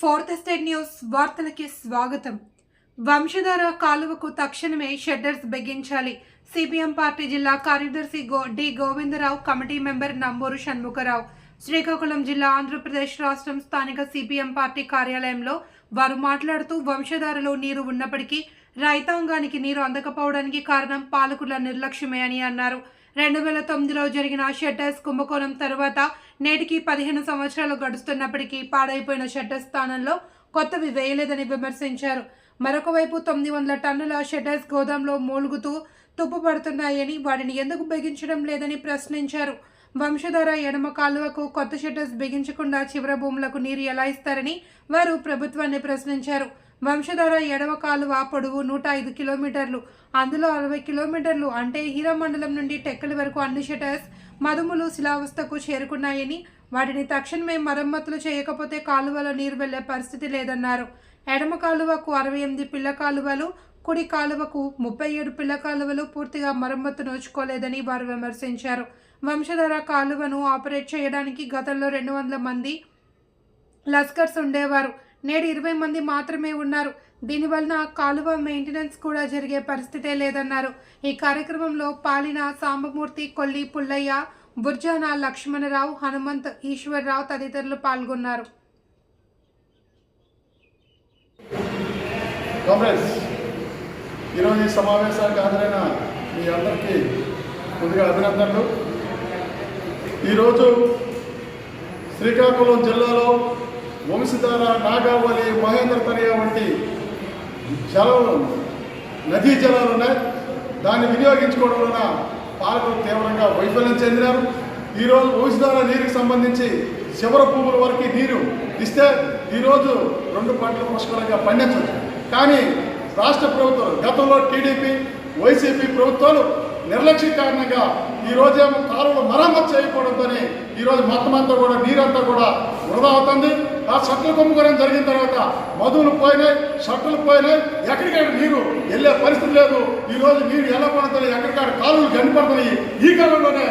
Fourth estate news వార్తలకి స్వాగతం. వంశధార కాలువకు తక్షణమే షట్టర్స్ బిగించాలి. సిపిఎం పార్టీ జిల్లా కార్యదర్శి D Govindarao, committee member Namburu Shanmukharao. Srikakulam జిల్లా, ఆంధ్రప్రదేశ్ రాష్ట్రం స్థానిక సిపిఎం పార్టీ కార్యాలయంలో వారు మాట్లాడుతూ, వంశధారలో నీరు ఉన్నప్పటికీ రైతాంగానికి నీరు అందకపోవడానికి కారణం పాలకుల నిర్లక్ష్యమే అని అన్నారు. 2009లో జరిగిన షట్టర్స్ కుంభకోణం తరువాత నేటికి 15 సంవత్సరాలు గడుస్తున్నప్పటికీ పాడైపోయిన షట్టర్స్ స్థానంలో కొత్తవి వేయలేదని విమర్శించారు. మరొక వైపు 900 టన్నుల షట్టర్స్ గోదాంలో మూలుగుతూ తుప్పుపడుతున్నాయని, వాటిని ఎందుకు బిగించడం లేదని ప్రశ్నించారు. వంశధార ఎడమ కాలువకు కొత్త షట్టర్స్ బిగించకుండా చివర భూములకు నీరు ఎలా ఇస్తారని వారు ప్రభుత్వాన్ని ప్రశ్నించారు. వంశధార ఎడమ కాలువ పొడవు 105 కిలోమీటర్లు, అందులో 60 కిలోమీటర్లు అంటే హీరా మండలం నుండి టెక్కలి వరకు అన్ని షట్టర్స్ మదుములు శిలావస్థకు చేరుకున్నాయని, వాటిని తక్షణమే మరమ్మతులు చేయకపోతే కాలువలో నీరు వెళ్లే పరిస్థితి లేదన్నారు. ఎడమ కాలువకు 68 పిల్ల కాలువలు, కుడి కాలువకు 37 పిల్ల కాలువలు పూర్తిగా మరమ్మతు నోచుకోలేదని వారు విమర్శించారు. వంశధార కాలువను ఆపరేట్ చేయడానికి గతంలో 200 మంది లస్కర్స్ ఉండేవారు. నేడు 20 మంది మాత్రమే ఉన్నారు. దీనివలన కాలువ మెయింటెనెన్స్ కూడా జరిగే పరిస్థితే లేదన్నారు. ఈ కార్యక్రమంలో పాలిన సాంబమూర్తి, కొల్లి పుల్లయ్య, బుర్జాన లక్ష్మణరావు, హనుమంత్, ఈశ్వర్రావు తదితరులు పాల్గొన్నారు. ఈరోజు ఈ సమావేశానికి హాజరైన మీ అందరికీ ముందుగా అభినందనలు. ఈరోజు శ్రీకాకుళం జిల్లాలో వంశధార, నాగావళి, మహేంద్ర తనయ వంటి నదీ జలాలు ఉన్నాయి. దాన్ని వినియోగించుకోవడం వలన పాలకులు తీవ్రంగా వైఫల్యం చెందినారు. ఈరోజు వంశధార నీరుకి సంబంధించి చివరి భూముల వరకు నీరు ఇస్తే ఈరోజు 2 పంటలు పుష్కలంగా పండించవచ్చు. కానీ రాష్ట్ర ప్రభుత్వం, గతంలో టీడీపీ, వైసీపీ ప్రభుత్వాలు నిర్లక్ష్య కారణంగా ఈరోజేమో కాలువలు మరమ్మతు చేయకపోవడంతో ఈరోజు మొత్తం అంతా కూడా నీరంతా కూడా వృధా అవుతుంది. ఆ షట్టర్లు కుంభకోణం జరిగిన తర్వాత మధువులు పోయినాయి, షట్టర్లు పోయినాయి, ఎక్కడికక్కడ నీరు వెళ్ళే పరిస్థితి లేదు. ఈరోజు నీరు ఎలా పడుతుంది, ఎక్కడికక్కడ కాలువలు గండిపడుతున్నాయి. ఈ కాలంలోనే